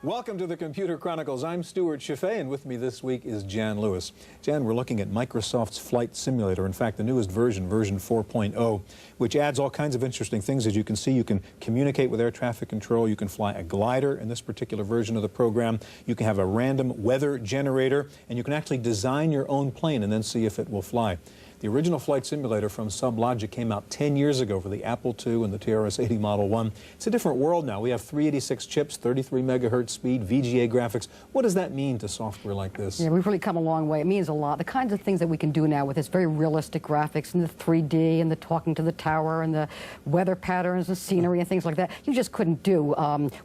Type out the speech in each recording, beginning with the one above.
Welcome to the Computer Chronicles. I'm Stuart Chaffee, and with me this week is Jan Lewis. Jan, we're looking at Microsoft's Flight Simulator. In fact, the newest version, version 4.0, which adds all kinds of interesting things. As you can see, you can communicate with air traffic control. You can fly a glider in this particular version of the program. You can have a random weather generator, and you can actually design your own plane and then see if it will fly. The original flight simulator from SubLogic came out 10 years ago for the Apple II and the TRS-80 Model 1. It's a different world now. We have 386 chips, 33 megahertz speed, VGA graphics. What does that mean to software like this? Yeah, we've really come a long way. It means a lot. The kinds of things that we can do now with this very realistic graphics and the 3D and the talking to the tower and the weather patterns and scenery and things like that, you just couldn't do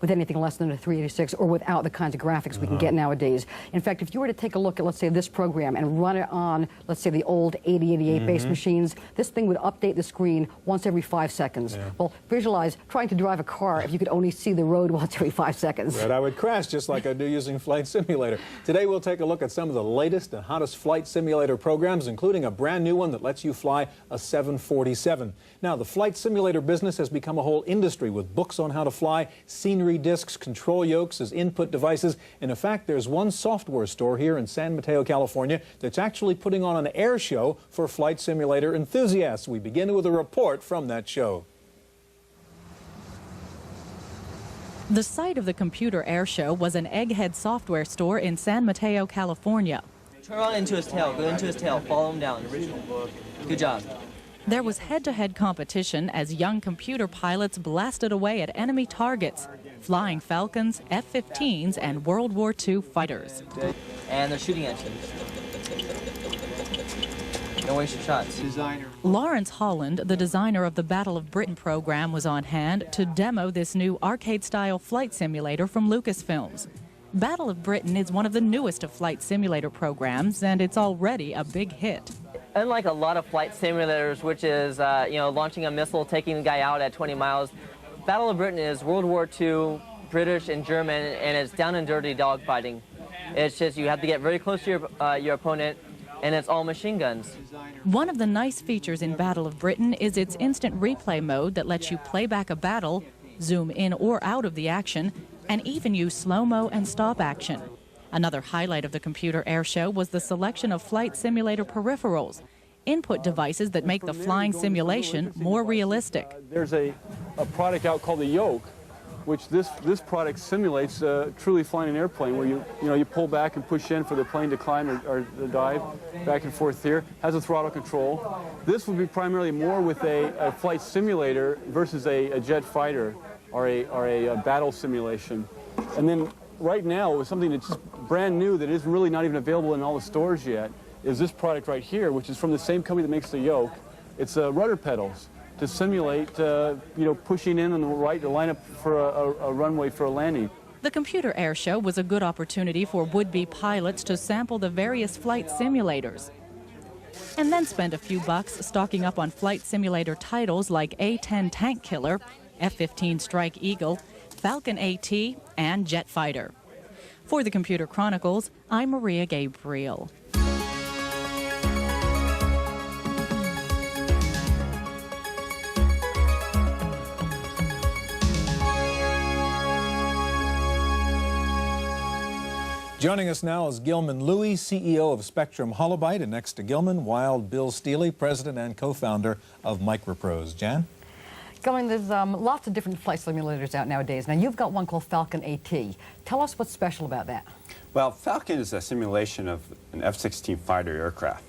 with anything less than a 386 or without the kinds of graphics we can get nowadays. In fact, if you were to take a look at, let's say, this program and run it on, let's say, the old 8088 based machines, this thing would update the screen once every 5 seconds. Yeah. Well, visualize trying to drive a car if you could only see the road once every 5 seconds. Right, I would crash just like I do using Flight Simulator. Today we'll take a look at some of the latest and hottest Flight Simulator programs, including a brand new one that lets you fly a 747. Now, the Flight Simulator business has become a whole industry with books on how to fly, scenery discs, control yokes as input devices, and in fact, there's one software store here in San Mateo, California, that's actually putting on an air show for Flight Simulator enthusiasts. We begin with a report from that show. The site of the Computer Air Show was an Egghead software store in San Mateo, California. Turn on into his tail, go into his tail, follow him down. Good job. There was head-to-head competition as young computer pilots blasted away at enemy targets, flying Falcons, F-15s, and World War II fighters. And they're shooting at you. Don't waste your shots. Lawrence Holland, the designer of the Battle of Britain program, was on hand to demo this new arcade-style flight simulator from Lucasfilms. Battle of Britain is one of the newest of flight simulator programs, and it's already a big hit. Unlike a lot of flight simulators, which is launching a missile, taking the guy out at 20 miles, Battle of Britain is World War II, British and German, and it's down and dirty dogfighting. It's just you have to get very close to your opponent, and it's all machine guns. One of the nice features in Battle of Britain is its instant replay mode that lets you play back a battle, zoom in or out of the action, and even use slow-mo and stop action. Another highlight of the Computer Air Show was the selection of flight simulator peripherals, input devices that make the flying simulation more realistic. There's a product out called the Yoke, which this product simulates truly flying an airplane, where you pull back and push in for the plane to climb or dive back and forth here. Has a throttle control. This would be primarily more with a flight simulator versus a jet fighter or a battle simulation. And then right now, something that's just brand new that is really not even available in all the stores yet is this product right here, which is from the same company that makes the Yoke. It's rudder pedals to simulate, pushing in on the right to line up for a runway for a landing. The Computer Air Show was a good opportunity for would-be pilots to sample the various flight simulators, and then spend a few bucks stocking up on flight simulator titles like A-10 Tank Killer, F-15 Strike Eagle, Falcon AT, and Jet Fighter. For the Computer Chronicles, I'm Maria Gabriel. Joining us now is Gilman Louie, CEO of Spectrum Holobyte, and next to Gilman, Wild Bill Steely, president and co-founder of Microprose. Jan? Gilman, there's lots of different flight simulators out nowadays. Now, you've got one called Falcon AT. Tell us what's special about that. Well, Falcon is a simulation of an F-16 fighter aircraft.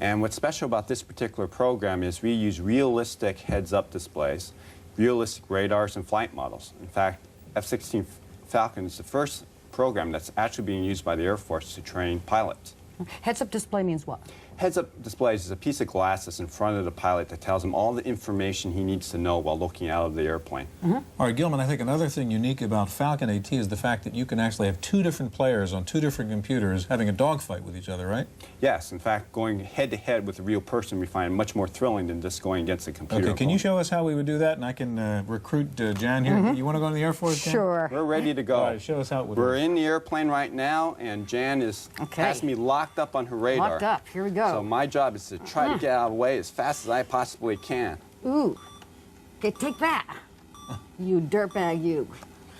And what's special about this particular program is we use realistic heads-up displays, realistic radars, and flight models. In fact, F-16 Falcon is the first program that's actually being used by the Air Force to train pilots. Heads-up display means what? Heads-up displays is a piece of glass that's in front of the pilot that tells him all the information he needs to know while looking out of the airplane. All right, Gilman, I think another thing unique about Falcon AT is the fact that you can actually have two different players on two different computers having a dogfight with each other, right? Yes, in fact, going head-to-head with a real person we find much more thrilling than just going against a computer. Okay, can you show us how we would do that? And I can recruit Jan here. You want to go to the Air Force, Jan? Sure. We're ready to go. All right, show us how it would We're work. in the airplane right now, and Jan has me locked up on her radar. Locked up. Here we go. So my job is to try to get out of the way as fast as I possibly can. Ooh. Okay, take that. You dirtbag, you.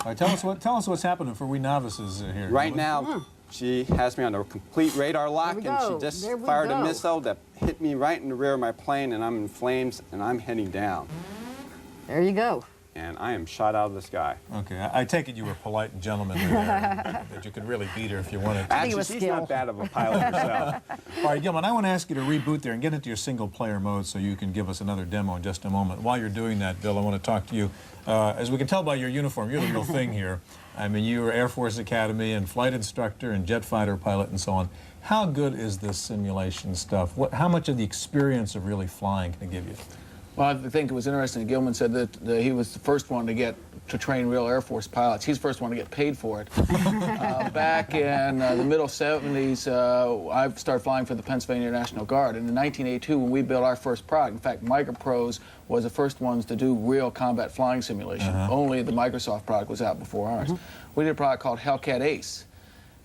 All right, tell us what's happening for we novices here. Right now, she has me on a complete radar lock, There we and she go. just There we fired go. a missile that hit me right in the rear of my plane, and I'm in flames, and I'm heading down. There you go. And I am shot out of the sky. Okay, I take it you were polite and gentlemanly there, that you could really beat her if you wanted to. think it Actually, was she's skill. not bad of a pilot herself. All right, Gilman, I want to ask you to reboot there and get into your single-player mode so you can give us another demo in just a moment. While you're doing that, Bill, I want to talk to you. As we can tell by your uniform, you're the real thing here. I mean, you were Air Force Academy and flight instructor and jet fighter pilot and so on. How good is this simulation stuff? How much of the experience of really flying can it give you? Well, I think it was interesting. Gilman said that he was the first one to train real Air Force pilots. He's the first one to get paid for it. Back in the middle 70s, I started flying for the Pennsylvania National Guard. And in 1982, when we built our first product, in fact, Microprose was the first ones to do real combat flying simulation. Only the Microsoft product was out before ours. We did a product called Hellcat Ace.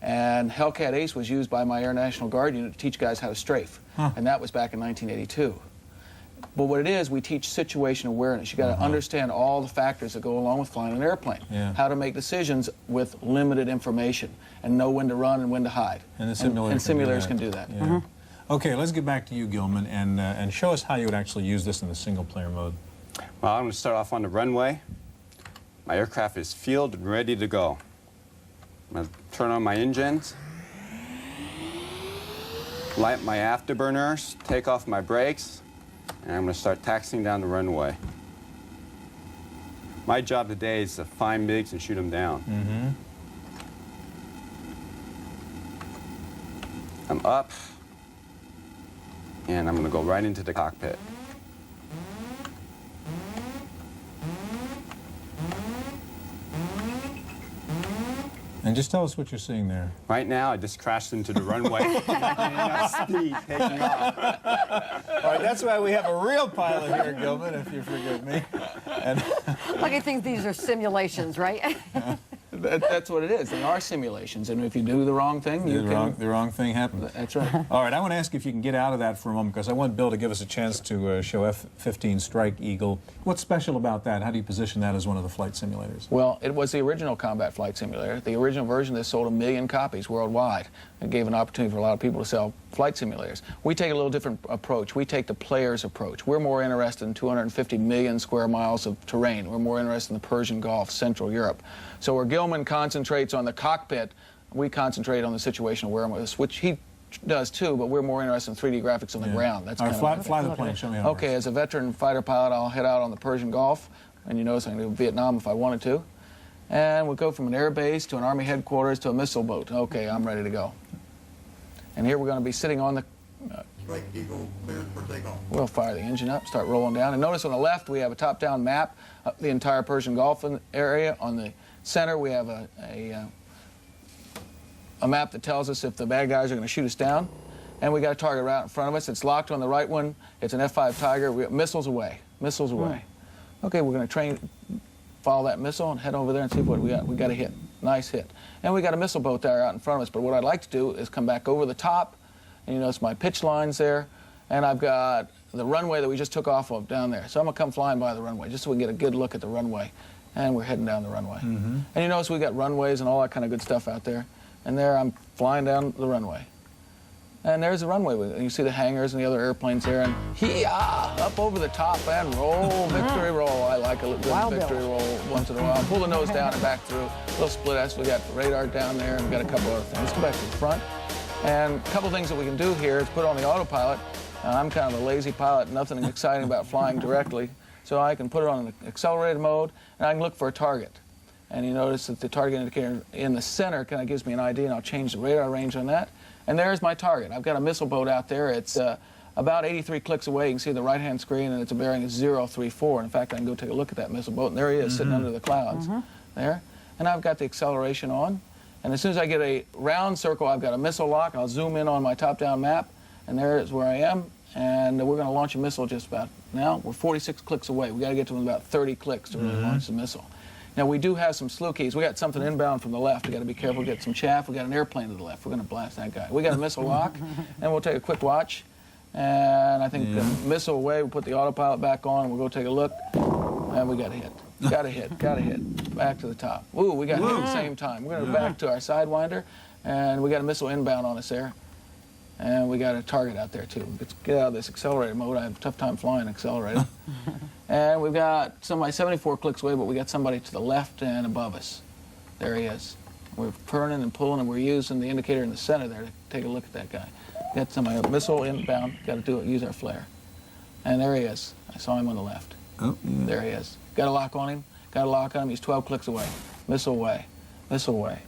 And Hellcat Ace was used by my Air National Guard unit to teach guys how to strafe. And that was back in 1982. But what it is, we teach situation awareness. You got to understand all the factors that go along with flying an airplane. Yeah. How to make decisions with limited information and know when to run and when to hide. And the simulator simulators can do that. Yeah. Okay, let's get back to you, Gilman, and show us how you would actually use this in the single-player mode. Well, I'm going to start off on the runway. My aircraft is fueled and ready to go. I'm going to turn on my engines, light my afterburners, take off my brakes, and I'm going to start taxiing down the runway. My job today is to find MiGs and shoot them down. I'm up, and I'm going to go right into the cockpit. And just tell us what you're seeing there. Right now, I just crashed into the runway. Not getting enough speed, taking off. All right, that's why we have a real pilot here, Gilman, if you forgive me. And Like I think these are simulations, right? That's what it is. They are simulations. And if you do the wrong thing, you can... the wrong thing happened. That's right. All right, I want to ask you if you can get out of that for a moment, because I want Bill to give us a chance to show F-15 Strike Eagle. What's special about that? How do you position that as one of the flight simulators? Well, it was the original combat flight simulator. The original version that sold 1 million copies worldwide. It gave an opportunity for a lot of people to sell flight simulators. We take a little different approach. We take the player's approach. We're more interested in 250 million square miles of terrain. We're more interested in the Persian Gulf, Central Europe. So where Gilman concentrates on the cockpit, we concentrate on the situational awareness, which he does too, but we're more interested in 3D graphics on the ground. That's All right, kind of fly the plane. Show me how it Okay, works. as a veteran fighter pilot, I'll head out on the Persian Gulf, and you notice I can do Vietnam if I wanted to. And we'll go from an air base to an Army headquarters to a missile boat. Okay, I'm ready to go. And here we're going to be sitting on the... Strike Eagle, cleared for takeoff. We'll fire the engine up, start rolling down. And notice on the left we have a top-down map of the entire Persian Gulf area. On the center we have a map that tells us if the bad guys are going to shoot us down. And we got a target right in front of us. It's locked on the right one. It's an F-5 Tiger. We got missiles away. Missiles away. Okay, we're going to follow that missile and head over there and see what we got. We got a hit. Nice hit. And we got a missile boat there out in front of us. But what I'd like to do is come back over the top. And you notice my pitch lines there. And I've got the runway that we just took off of down there. So I'm going to come flying by the runway just so we can get a good look at the runway. And we're heading down the runway. And you notice we got runways and all that kind of good stuff out there. And there I'm flying down the runway. And there's the runway. You see the hangars and the other airplanes there. And hee-yah! Up over the top and roll, victory roll. I like a good Wild victory Bill. roll once in a while. Pull the nose down and back through. A little split S. We got the radar down there and we got a couple other things. Let's go back to the front. And a couple things that we can do here is put on the autopilot. I'm kind of a lazy pilot, nothing exciting about flying directly. So I can put it on an accelerated mode and I can look for a target. And you notice that the target indicator in the center kind of gives me an idea, and I'll change the radar range on that. And there's my target. I've got a missile boat out there. It's about 83 clicks away. You can see the right-hand screen, and it's a bearing of 034. In fact, I can go take a look at that missile boat, and there he is, sitting under the clouds there. And I've got the acceleration on. And as soon as I get a round circle, I've got a missile lock. I'll zoom in on my top-down map, and there is where I am. And we're going to launch a missile just about now. We're 46 clicks away. We've got to get to about 30 clicks to really launch the missile. Now, we do have some slew keys. We got something inbound from the left. We got to be careful, get some chaff. We got an airplane to the left. We're going to blast that guy. We got a missile lock, and we'll take a quick watch. And I think the missile away, we'll put the autopilot back on, and we'll go take a look, and we got a hit. Got to hit, got to hit. Back to the top. Ooh, we got hit at the same time. We're going to back to our Sidewinder, and we got a missile inbound on us there. And we got a target out there, too. Let's get out of this accelerator mode. I have a tough time flying accelerator. And we've got somebody 74 clicks away, but we got somebody to the left and above us. There he is. We're turning and pulling, and we're using the indicator in the center there to take a look at that guy. Got somebody, a missile inbound. Got to do it, use our flare. And there he is. I saw him on the left. Oh, yeah. There he is. Got a lock on him. Got a lock on him. He's 12 clicks away. Missile away. Missile away.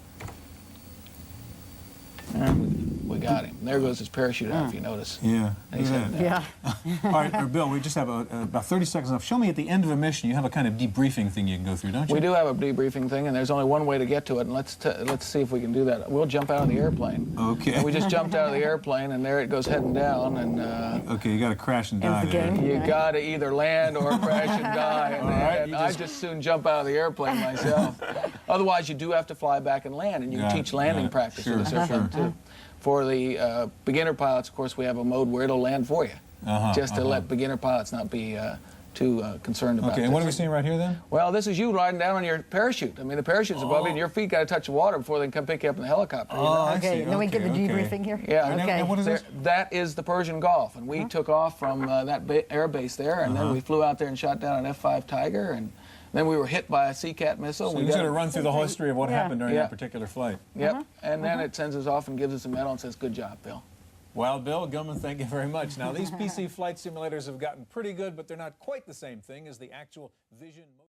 And we got him. There goes his parachute out, if you notice. Yeah. And he's heading down. Yeah. All right, Bill, we just have about 30 seconds left. Show me at the end of a mission, you have a kind of debriefing thing you can go through, don't you? We do have a debriefing thing, and there's only one way to get to it, and let's see if we can do that. We'll jump out of the airplane. Okay. And we just jumped out of the airplane, and there it goes heading down, and Okay, you got to crash and die Ends the there. game. you got to either land or crash and die. And, All right, and you I just- just soon jump out of the airplane myself. Otherwise, you do have to fly back and land, and you Got can it, teach landing got it. practice Sure, with this airplane, sure. too. For the beginner pilots, of course, we have a mode where it'll land for you, just to let beginner pilots not be too concerned about Okay, and what are we this. seeing right here then? Well, this is you riding down on your parachute. I mean, the parachute's above you, and your feet got to touch the water before they can come pick you up in the helicopter. you know? I Okay, see. then we get the Okay, okay. debriefing here? Yeah. And Okay. what is this? That is the Persian Gulf, and we took off from that air base there, and then we flew out there and shot down an F-5 Tiger, and then we were hit by a Sea-Cat missile. So we we're going to run through the whole history of what Yeah. happened during Yeah. that particular flight. Yep, and then it sends us off and gives us a medal and says, "Good job, Bill." Well, Bill Gilman, thank you very much. Now, these PC flight simulators have gotten pretty good, but they're not quite the same thing as the actual vision.